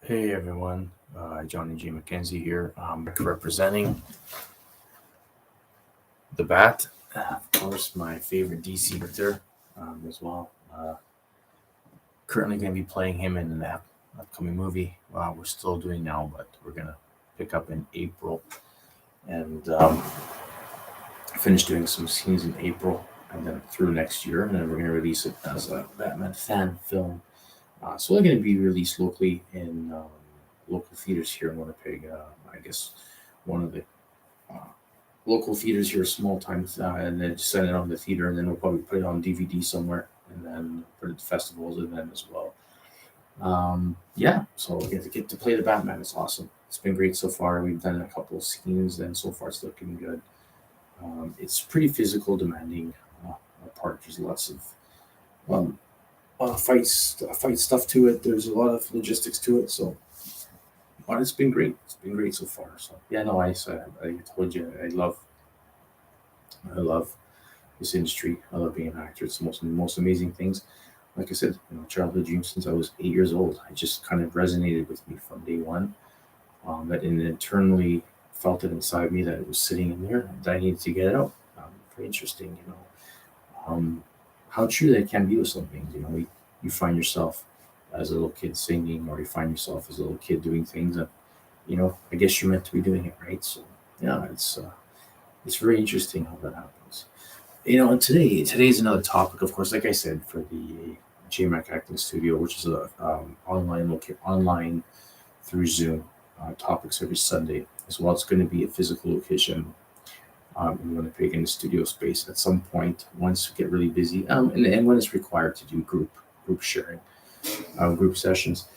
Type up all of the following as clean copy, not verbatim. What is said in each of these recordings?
Hey everyone, Johnny J. McKenzie here. Representing the Bat, of course, my favorite DC character as well. Currently going to be playing him in an upcoming movie. We're still doing now, but we're going to pick up in April and finish doing some scenes in April and then through next year. And then we're going to release it as a Batman fan film. So they're going to be released locally in local theaters here in Winnipeg. I guess one of the uh, local theaters here, small time, and then send it on the theater, and then we'll probably put it on DVD somewhere, and then put it at festivals and then as well. Yeah, so get to play the Batman. It's awesome. It's been great so far. We've done a couple of scenes, and so far it's looking good. It's pretty physical, demanding part. There's lots of um, fight stuff to it. There's a lot of logistics to it. So, but it's been great. It's been great so far. So yeah, no, I told you I love this industry. I love being an actor. It's the most amazing things. Like I said, childhood dream since I was 8 years old. I just kind of resonated with me from day one. That and internally felt it inside me that it was sitting in there that I needed to get it out. Very interesting, how true that can be with some things. You find yourself as a little kid singing, or you find yourself as a little kid doing things that, I guess you're meant to be doing it, right? So yeah, it's very interesting how that happens. And today's another topic, of course, like I said, for the JMac Acting Studio, which is a online through Zoom, topics every Sunday. As well, it's going to be a physical location in Winnipeg in the studio space at some point once we get really busy, and when it's required to do group sharing, group sessions.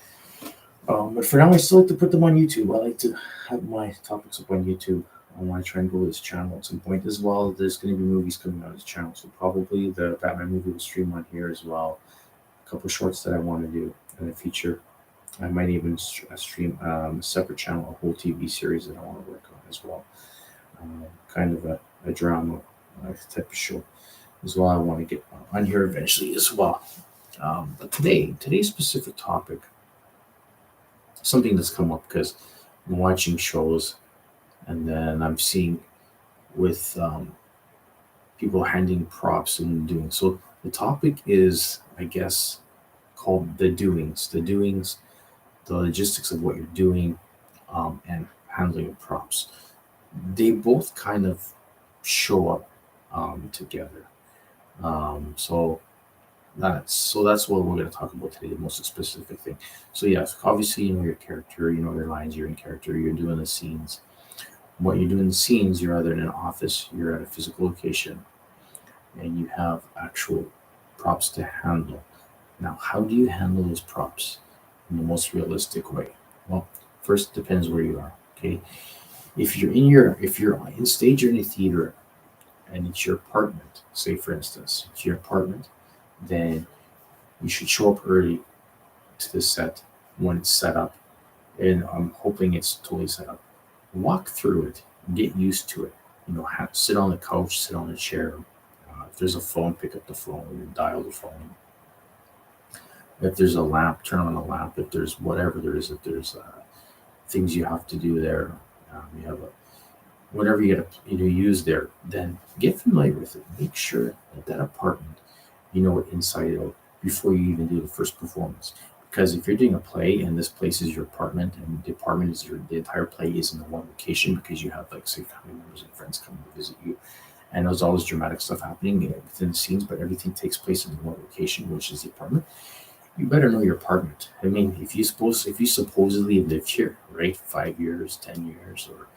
But for now, I still like to put them on YouTube. I like to have my topics up on YouTube. I want to try and grow this channel at some point as well. There's going to be movies coming out of this channel, so probably the Batman movie will stream on here as well. A couple of shorts that I want to do and a feature. I might even stream a separate channel, a whole TV series that I want to work on as well. Kind of a drama type of show as well. I want to get on here eventually as well. But today's specific topic, something that's come up because I'm watching shows, and then I'm seeing with people handing props and doing. So the topic is, I guess, called the doings, the logistics of what you're doing, and handling of props. They both kind of show up together. So that's what we're going to talk about today, the most specific thing. So yes, obviously you know your character, you know your lines, you're in character, you're doing the scenes. What you do in the scenes, you're either in an office, you're at a physical location, and you have actual props to handle. Now, how do you handle those props in the most realistic way? Well, first it depends where you are. Okay, if you're in stage or in a theater and it's your apartment, say for instance, it's your apartment, then you should show up early to the set when it's set up, and I'm hoping it's totally set up. Walk through it, get used to it. Sit on the couch, sit on a chair. If there's a phone, pick up the phone, dial the phone. If there's a lamp, turn on the lamp. If there's whatever there is, if there's things you have to do there, you have whatever you got to use there. Then get familiar with it. Make sure that apartment, you know it inside out before you even do the first performance. Because if you're doing a play and this place is your apartment and the apartment is the entire play is in the one location because you have like say family members and friends coming to visit you, and there's all this dramatic stuff happening within the scenes, but everything takes place in the one location, which is the apartment. You better know your apartment. I mean, if you supposedly lived here, right, 5 years, 10 years, or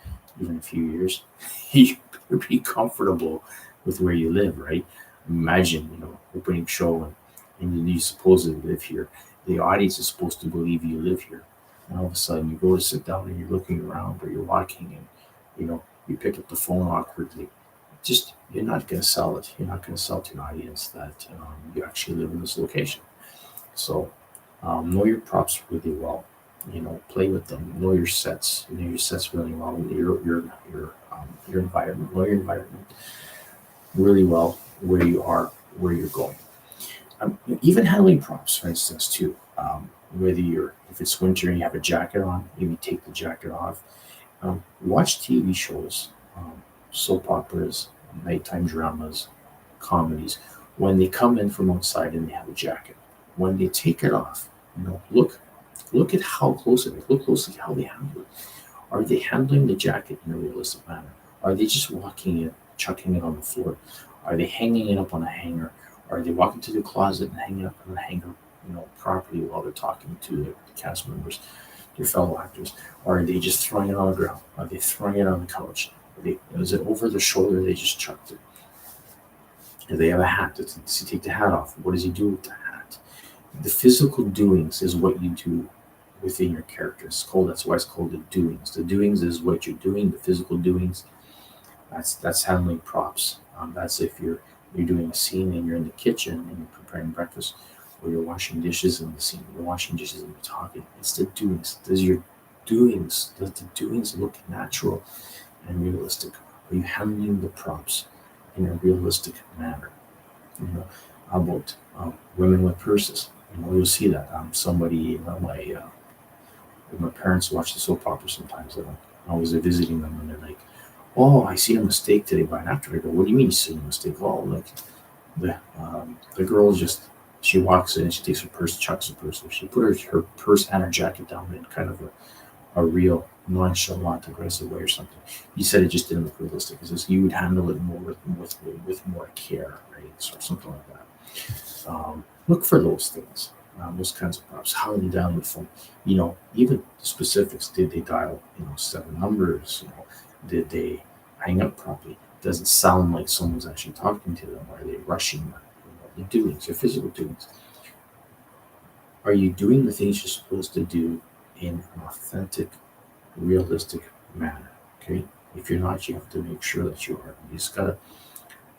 even a few years, you better be comfortable with where you live, right? Imagine, opening show and you supposedly live here. The audience is supposed to believe you live here. And all of a sudden you go to sit down and you're looking around or you're walking and you pick up the phone awkwardly. Just you're not going to sell it. You're not going to sell to an audience that you actually live in this location. So know your props really well. Play with them. Know your sets. Know your sets really well. Your environment. Know your environment really well. Where you are, where you're going. Even handling props, for instance, too. Whether you're If it's winter and you have a jacket on, maybe take the jacket off. Watch TV shows, soap operas, nighttime dramas, comedies. When they come in from outside and they have a jacket, when they take it off, look at how close it is. Look closely how they handle it. Are they handling the jacket in a realistic manner? Are they just walking it, chucking it on the floor? Are they hanging it up on a hanger? Are they walking to the closet and hanging it up on a hanger, properly while they're talking to the cast members, their fellow actors? Or are they just throwing it on the ground? Are they throwing it on the couch? Is it over their shoulder? They just chucked it. If they have a hat, does he take the hat off? What does he do with the hat? The physical doings is what you do within your character. That's why it's called the doings. The doings is what you're doing. The physical doings, that's handling props. That's if you're doing a scene and you're in the kitchen and you're preparing breakfast, or you're washing dishes in the scene. You're washing dishes and you're talking. It's the doings. Does the doings look natural and realistic? Are you handling the props in a realistic manner? How about women with purses? You'll see that. My parents watch the soap opera sometimes. And I was visiting them, and they're like, "Oh, I see a mistake today." By an actor, I go, "What do you mean you see a mistake?" "Oh, like the girl she walks in, she takes her purse, chucks her purse. She put her purse and her jacket down in kind of a real nonchalant, aggressive way or something." You said it just didn't look realistic. It says you would handle it more with more care, right? So something like that. Look for those things, those kinds of props. How are they dialing the phone? Even the specifics. Did they dial, 7 numbers? Did they hang up properly? Does it sound like someone's actually talking to them? Are they rushing? The doings, your physical doings. Are you doing the things you're supposed to do in an authentic, realistic manner? Okay. If you're not, you have to make sure that you are. You just gotta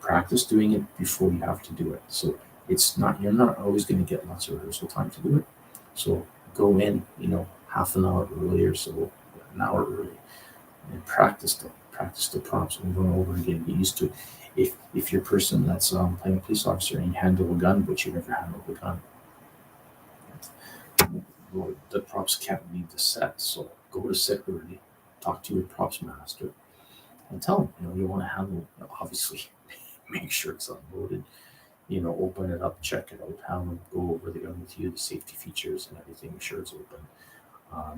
practice doing it before you have to do it. So you're not always going to get lots of rehearsal time to do it. So go in, half an hour early or so, an hour early, and practice the prompts over and over again. Get used to it. If you're a person that's playing a police officer and you handle a gun, but you never handled a gun, well, the props can't leave the set. So go to set early, talk to your props master, and tell them, you want to handle, obviously, make sure it's unloaded. Open it up, check it out, have them go over the gun with you, the safety features and everything, make sure it's open.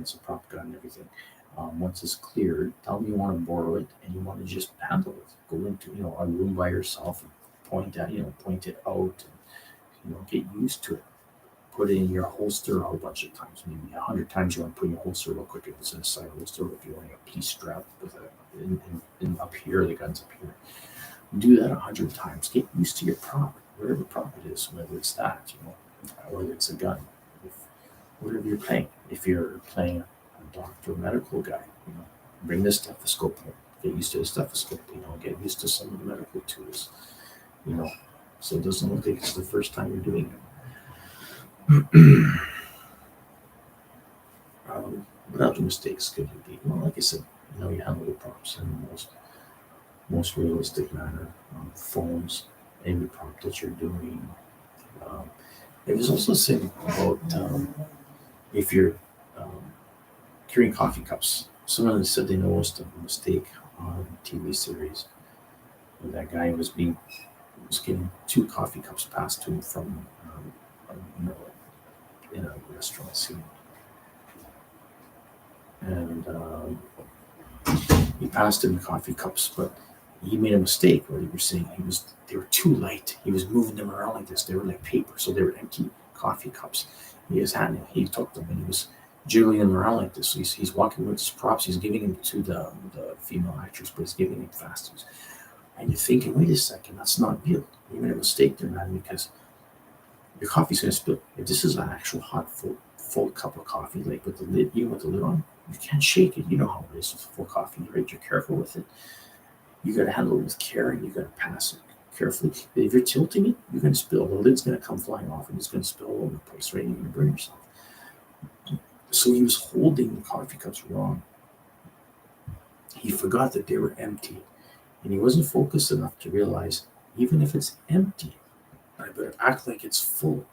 It's a prop gun and everything. Once it's cleared, tell them you want to borrow it and you want to just handle it. Go into, a room by yourself and point it out and, get used to it. Put it in your holster a whole bunch of times, maybe 100 times. You want to put in your holster real quick if it's in a side holster, or if you're wearing a police strap with in up here, the gun's up here. Do that 100 times. Get used to your prop, whatever prop it is, whether it's that, whether it's a gun, whatever you're playing. If you're playing a doctor, medical guy, bring the stethoscope home. Get used to the stethoscope. Get used to some of the medical tools. So it doesn't look like it's the first time you're doing it. What other mistakes could you be? Well, like I said, you handle the props in the most realistic manner. Phones, every prop that you're doing. It was also said about if you're carrying coffee cups. Someone said they noticed a mistake on a TV series where that guy was getting 2 coffee cups passed to him from in a restaurant scene, and he passed him the coffee cups, but he made a mistake. Where they were saying they were too light. He was moving them around like this. They were like paper, so they were empty coffee cups. He took them and he was jiggling them around like this. So he's walking with his props. He's giving them to the female actress, but he's giving them fast. And you're thinking, wait a second, that's not good. You made a mistake there, man, because your coffee's going to spill. If this is an actual hot, full cup of coffee, like with the lid, with the lid on, you can't shake it. You know how it is with full coffee, right? You're careful with it. You got to handle it with care, and you got to pass it carefully. But if you're tilting it, you're going to spill. The lid's going to come flying off, and it's going to spill all over the place, right? And you're going to burn yourself. So he was holding the coffee cups wrong. He forgot that they were empty, and he wasn't focused enough to realize, even if it's empty, I better act like it's full.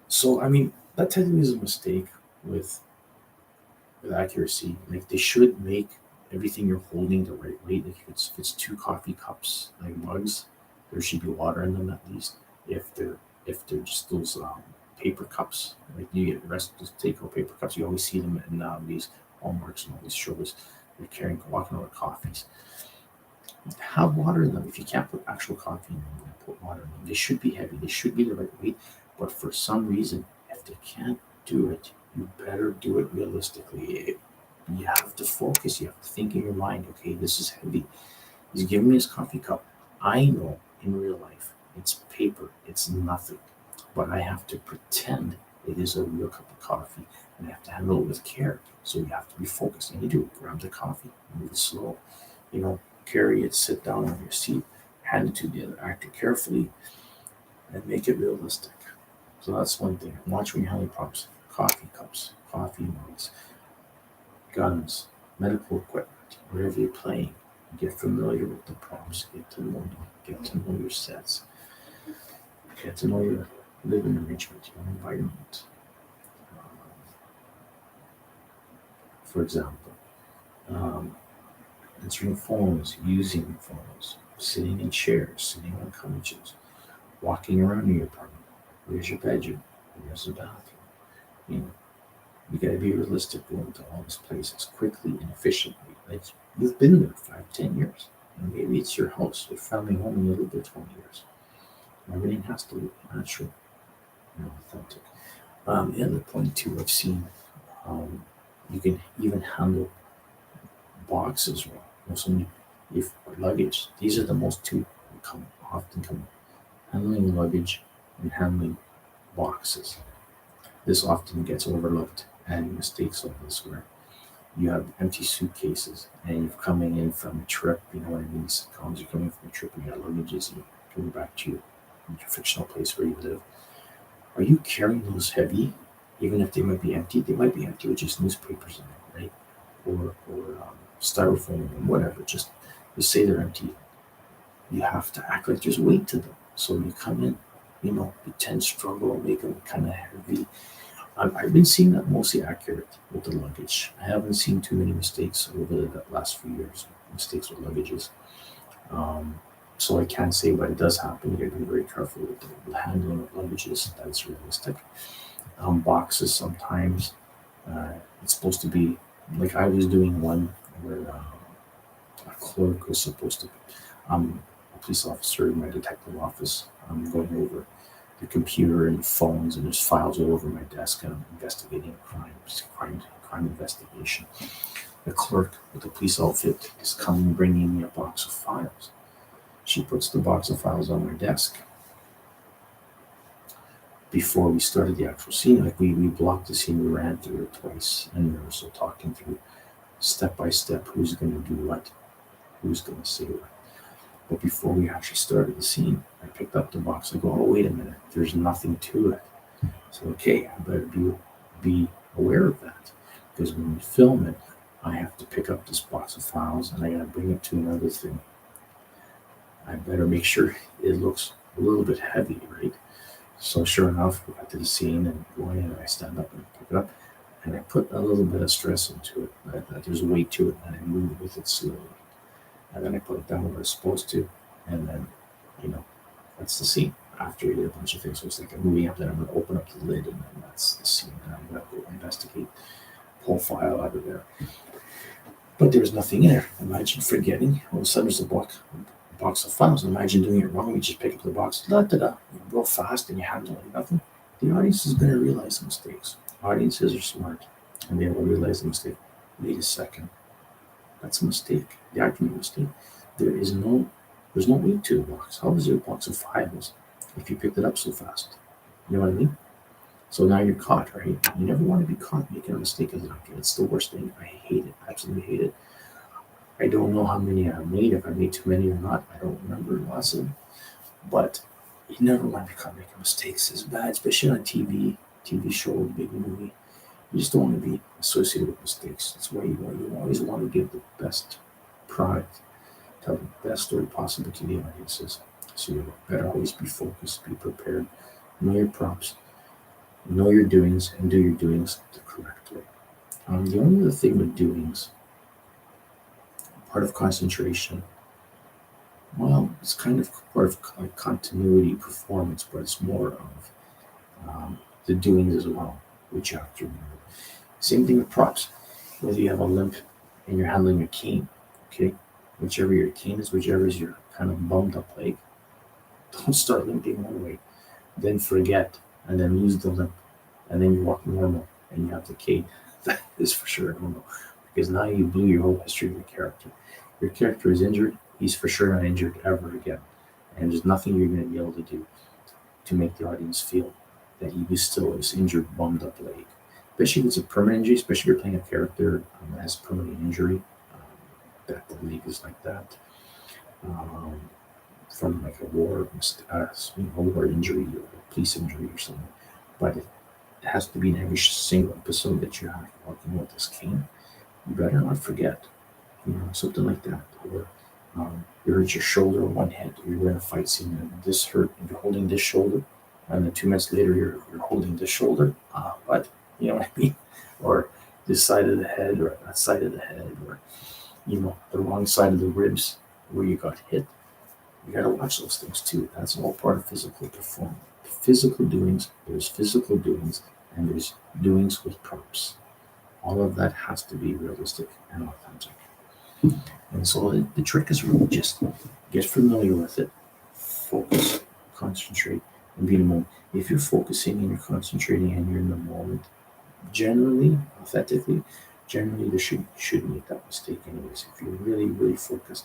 So, that technically is a mistake. with accuracy. Like they should make everything you're holding the right weight. Like if it's two coffee cups, like mugs, there should be water in them at least. If they're just those paper cups, like you get the rest of the takeout paper cups, you always see them in these Hallmarks and all these shows. They're carrying walking over coffees. Have water in them. If you can't put actual coffee in them, put water in them. They should be heavy. They should be the right weight. But for some reason, if they can't do it, you better do it realistically. You have to focus. You have to think in your mind, okay, this is heavy. He's giving me his coffee cup. I know in real life it's paper. It's nothing. But I have to pretend it is a real cup of coffee. And I have to handle it with care. So you have to be focused. And you do. Grab the coffee. Move it slow. Carry it, sit down on your seat, hand it to the other actor carefully, and make it realistic. So that's one thing. Watch when you're handling props. Coffee cups, coffee mugs, guns, medical equipment, wherever you're playing. Get familiar with the props. Get to know them. Get to know your sets. Get to know your living arrangement, your environment. For example, answering phones, using phones, sitting in chairs, sitting on couches, walking around in your apartment. Where's your bedroom? Where's the bathroom? You know, you gotta be realistic going to all these places quickly and efficiently. Like you've been there 5, 10 years. And maybe it's your house, your family home, and you lived there 20 years. Everything has to look natural and authentic. The other point too, I've seen you can even handle boxes well. Also, if luggage, these are the most two often come handling luggage and handling boxes. This often gets overlooked and mistakes like this where you have empty suitcases and you're coming in from a trip, you know what I mean? Sitcoms, you're coming from a trip and you got luggages and you're coming back to your fictional place where you live. Are you carrying those heavy? Even if they might be empty, they might be empty with just newspapers in them, right? Or styrofoam and whatever. Just say they're empty. You have to act like there's weight to them. So you come in, pretend struggle, make them kind of heavy. I've been seeing that mostly accurate with the luggage. I haven't seen too many mistakes over the last few years. Mistakes with luggages. So I can't say, but it does happen. You got to be very careful with the handling of luggages. That's realistic. Boxes sometimes. It's supposed to be like I was doing one where a clerk was supposed to. A police officer in my detective office. I'm going over the computer and phones, and there's files all over my desk, and I'm investigating crime investigation. The clerk with the police outfit is coming, bringing me a box of files. She puts the box of files on my desk. Before we started the actual scene, like we blocked the scene, we ran through it twice, and we were still talking through step by step who's going to do what, who's going to say what. But before we actually started the scene, I picked up the box. I go, oh, wait a minute, there's nothing to it. So, okay, I better be aware of that. Because when we film it, I have to pick up this box of files and I got to bring it to another thing. I better make sure it looks a little bit heavy, right? So sure enough, we got to the scene and going in, and I stand up and pick it up. And I put a little bit of stress into it, that there's weight to it, and I move with it slowly. And then I put it down where it's supposed to, and then, that's the scene. After we did a bunch of things, so it's like a movie up, then I'm going to open up the lid, and then that's the scene, and I'm going to go investigate, pull file out of there. But there's nothing in there. Imagine forgetting. All of a sudden, there's a box of files. Imagine doing it wrong. You just pick up the box, real fast, and you handle it. Nothing. The audience is going to realize the mistakes. Audiences are smart, and they will realize the mistake. Wait a second. That's a mistake. The acting mistake. There's no weight to the box. How is there a box of files if you picked it up so fast? You know what I mean? So now you're caught, right? You never want to be caught making a mistake as an actor. It's the worst thing. I hate it. Absolutely hate it. I don't know how many I've made, if I made too many or not. I don't remember lots of them. But you never want to be caught making mistakes. It's bad, especially on TV show, big movie. You just don't want to be associated with mistakes. That's why you always want to give the best product, tell the best story possible to the audiences. So you better always be focused, be prepared, know your props, know your doings, and do your doings the correct The only other thing with doings, part of concentration, well, it's kind of part of like continuity performance, but it's more of the doings as well, which you have to remember. Same thing with props. Whether you have a limp and you're handling a cane, okay, whichever your cane is, whichever is your kind of bummed up leg, don't start limping one way, then forget, and then lose the limp, and then you walk normal and you have the cane. That is for sure a no, because now you blew your whole history of your character. Your character is injured, he's for sure not injured ever again. And there's nothing you're going to be able to do to make the audience feel that he was still this injured, bummed up leg. Especially if it's a permanent injury, especially if you're playing a character that has permanent injury, that the leg is like that. Um, from like a war, a war injury or a police injury or something. But it has to be in every single episode that you have working with this cane. You better not forget, something like that. Or you hurt your shoulder or one head, or you're in a fight scene and this hurt, and you're holding this shoulder, and then 2 minutes later you're holding this shoulder. What? You know what I mean? Or this side of the head, or that side of the head, or the wrong side of the ribs where you got hit. You got to watch those things too. That's all part of physical performance. Physical doings, there's physical doings, and there's doings with props. All of that has to be realistic and authentic. And so the trick is really just get familiar with it, focus, concentrate, and be in the moment. If you're focusing and you're concentrating and you're in the moment, generally, authentically, generally shouldn't make that mistake anyways. If you're really, really focused.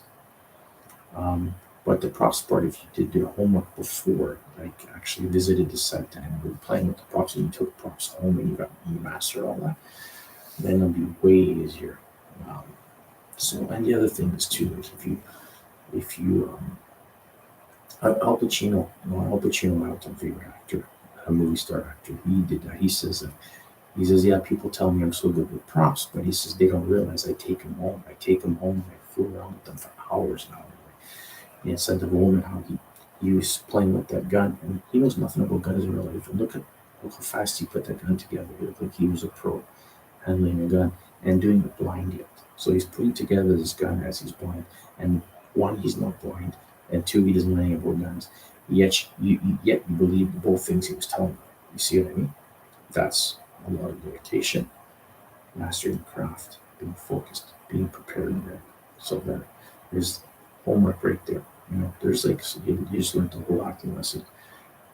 But the props part, if you did your homework before, like actually visited the set and were playing with the props and you took props home and you master all that, then it'll be way easier. Um, and the other thing is too, like if you Al Pacino, Al Pacino, my all-time favorite actor, a movie star actor, he did that. He says, yeah, people tell me I'm so good with props, but he says they don't realize I take them home. I fool around with them for hours now. He had said to the woman how he was playing with that gun, and he knows nothing about guns in real life. And look how fast he put that gun together. It looked like he was a pro handling a gun and doing it blind yet. So he's putting together this gun as he's blind, and one, he's not blind, and two, he doesn't know anything about guns. Yet you believe both things he was telling you. You see what I mean? That's a lot of dedication, mastering the craft, being focused, being prepared and ready. So there's homework right there. There's like so you just learned the whole acting lesson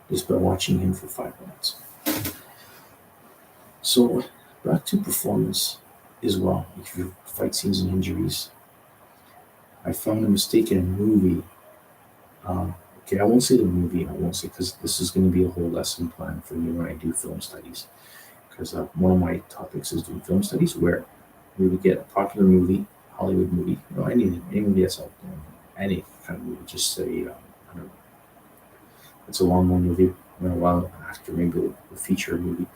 just by watching him for 5 minutes. So back to performance as well. If you fight scenes and injuries, I found a mistake in a movie. Okay, I won't say the movie. I won't say because this is going to be a whole lesson plan for me when I do film studies. Because one of my topics is doing film studies, where we would get a popular movie, Hollywood movie, any movie that's out there, any kind of movie. Just say, I don't know, it's a long movie. While after maybe a feature movie,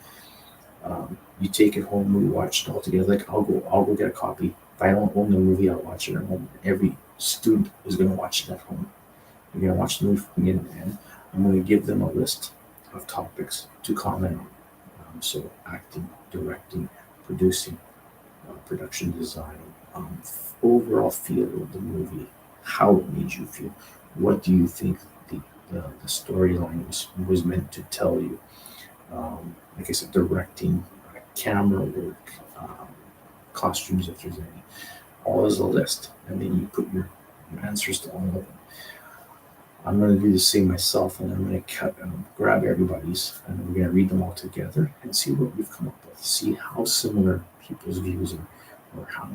you take it home, we watch it all together. Like I'll go get a copy. If I don't own the movie, I'll watch it at home. Every student is going to watch it at home. You're going to watch the movie from beginning to end. I'm going to give them a list of topics to comment on. So acting, directing, producing, production design, overall feel of the movie, how it made you feel. What do you think the storyline was meant to tell you? Like I said, directing, camera work, costumes if there's any. All is a list, and then you put your answers to all of them. I'm going to do the same myself, and I'm going to grab everybody's, and we're going to read them all together and see what we've come up with. See how similar people's views are, or how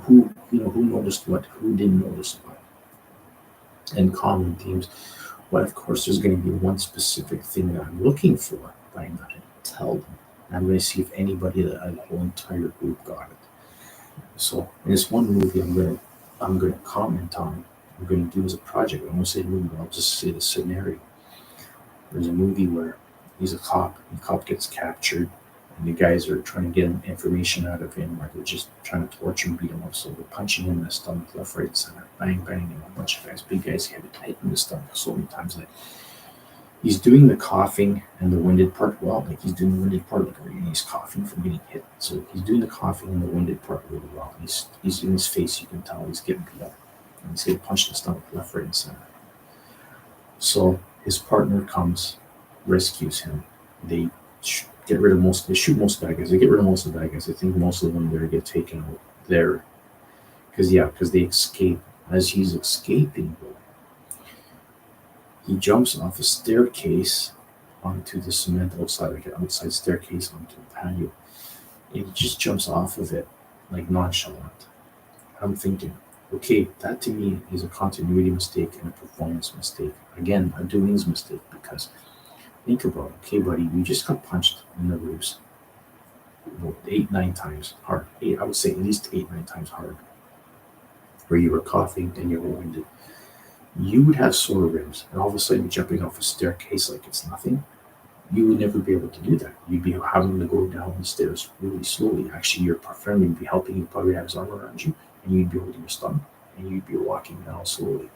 who noticed what, who didn't notice what, and common themes. But of course, there's going to be one specific thing that I'm looking for, but I'm not going to tell them. And I'm going to see if anybody, the whole entire group, got it. So in this one movie, I'm going to comment on. I'm going to do as a project. I won't say the movie, I'll just say the scenario. There's a movie where he's a cop, and the cop gets captured, and the guys are trying to get information out of him, or they're just trying to torture and beat him up. So they're punching him in the stomach, left, right, center, bang, bang, and a bunch of guys, big guys, hit him in the stomach so many times that He's doing the coughing and the winded part well. Like he's doing the winded part, like he's coughing from getting hit. So he's doing the coughing and the winded part really well. He's in his face. You can tell he's getting beat up. And he's getting punched in the stomach, left, right, and center. So his partner comes, rescues him. They get rid of most. They shoot most bad guys. They get rid of most of the bad guys. I think most of them there get taken out there because they escape. As he's escaping, he jumps off a staircase onto the cement outside, like an outside staircase onto the patio. And he just jumps off of it like nonchalant. I'm thinking, okay, that to me is a continuity mistake and a performance mistake. Again, a doings mistake because think about it. Okay, buddy, you just got punched in the ribs 8, 9 times hard. I would say at least 8, 9 times hard. Where you were coughing and you were winded. You would have sore ribs, and all of a sudden jumping off a staircase like it's nothing. You would never be able to do that. You'd be having to go down the stairs really slowly. Actually, your friend would be helping you, probably have his arm around you, and you'd be holding your stomach, and you'd be walking down slowly.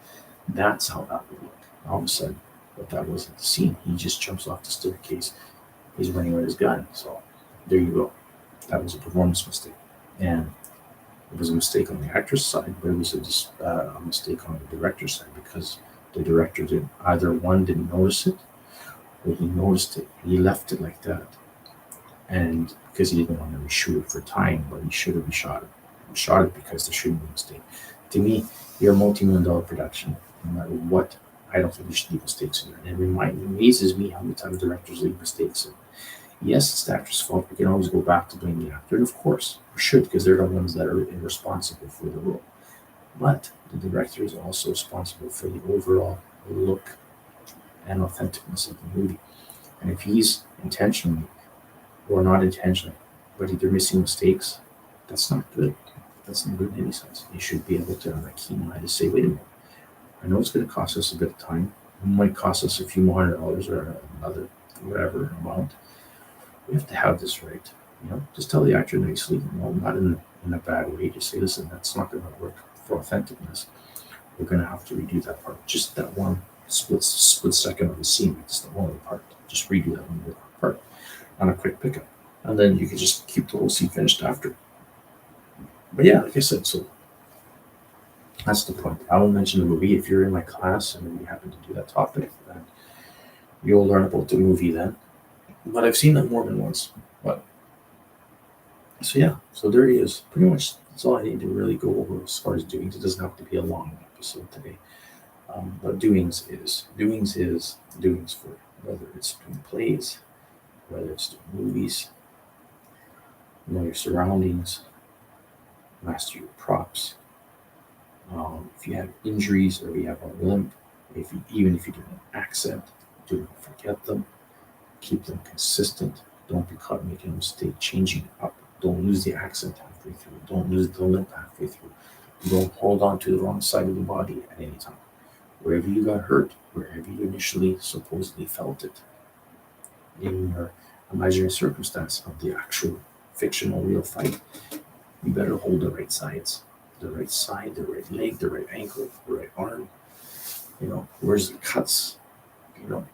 That's how that would look. All of a sudden, but that wasn't the scene. He just jumps off the staircase. He's running with his gun. So there you go. That was a performance mistake. And it was a mistake on the actor's side, but it was a mistake on the director's side because the director didn't didn't notice it, or he noticed it. He left it like that, and because he didn't want to reshoot it for time, but he should have shot it. He shot it because there shouldn't be a mistake. To me, you're a multi-million-dollar production. No matter what, I don't think you should leave mistakes in there. And it amazes me how many times directors leave mistakes in. Yes, it's the actor's fault. We can always go back to blame the actor, and of course, we should, because they're the ones that are responsible for the role. But the director is also responsible for the overall look and authenticness of the movie. And if he's intentionally or not intentionally, but if they're missing mistakes, that's not good. That's not good in any sense. You should be able to have a keen eye to say, wait a minute, I know it's going to cost us a bit of time. It might cost us a few more $100 or another whatever amount. We have to have this right. Just tell the actor nicely, not in a bad way. Just say, listen, that's not going to work for authenticness. We're going to have to redo that part. Just that one split second of the scene. Just the one part. Just redo that one part on a quick pickup. And then you can just keep the whole scene finished after. But yeah, like I said, so that's the point. I will mention the movie if you're in my class and you happen to do that topic. Then you'll learn about the movie then. But I've seen that more than once. But so yeah, so there he is. Pretty much that's all I need to really go over as far as doings. It doesn't have to be a long episode today. But doings is doings for whether it's doing plays, whether it's doing movies, know your surroundings, master your props. If you have injuries or you have a limp, even if you do an accent, do not forget them. Keep them consistent. Don't be caught making a mistake, changing up. Don't lose the accent halfway through. Don't lose the limp halfway through. Don't hold on to the wrong side of the body at any time. Wherever you got hurt, wherever you initially supposedly felt it, in your imaginary circumstance of the actual fictional real fight, you better hold the right sides. The right side, the right leg, the right ankle, the right arm. Where's the cuts?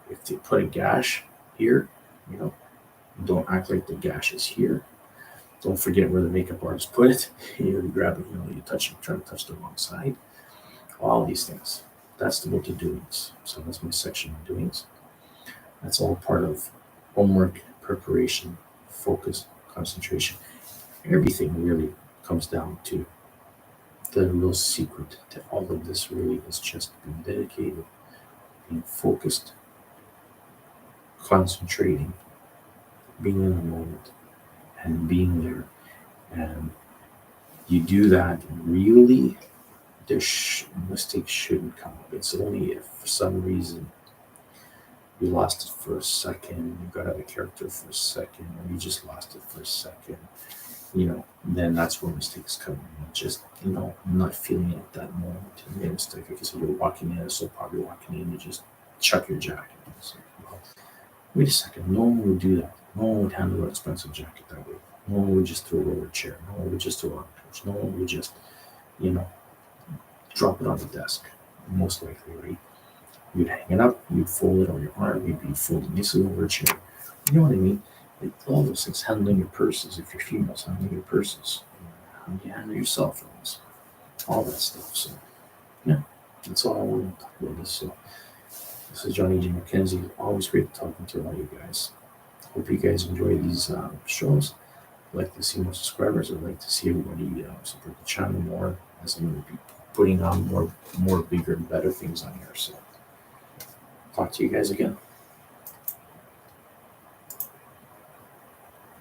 If they put a gash here, don't act like the gash is here. Don't forget where the makeup artist put it. You grab it, you try to touch the wrong side. All these things. That's about the doings. So that's my section on doings. That's all part of homework, preparation, focus, concentration. Everything really comes down to the real secret to all of this really is just being dedicated, being focused, concentrating, being in the moment, and being there. And you do that really, mistakes shouldn't come up. It's only if for some reason you lost it for a second, you got out of character for a second, or you just lost it for a second, then that's where mistakes come in. Just, not feeling it at that moment. You made a mistake. Like I said, you're walking in, so probably walking in, you just chuck your jacket. Wait a second, no one would do that. No one would handle an expensive jacket that way. No one would just throw it over a chair. No one would just throw it on a couch. No one would just, drop it on the desk. Most likely, right? You'd hang it up, you'd fold it on your arm, you'd be folding this over a chair. You know what I mean? Like all those things, handling your purses, if you're females, handling your purses, how you handle your cell phones, all that stuff. So, yeah, that's all I want to talk about this. So, this is Johnny G. McKenzie. Always great talking to all you guys. Hope you guys enjoy these shows. I'd like to see more subscribers. I'd like to see everybody support the channel more, as I'm going to be putting on more bigger and better things on here. So, talk to you guys again.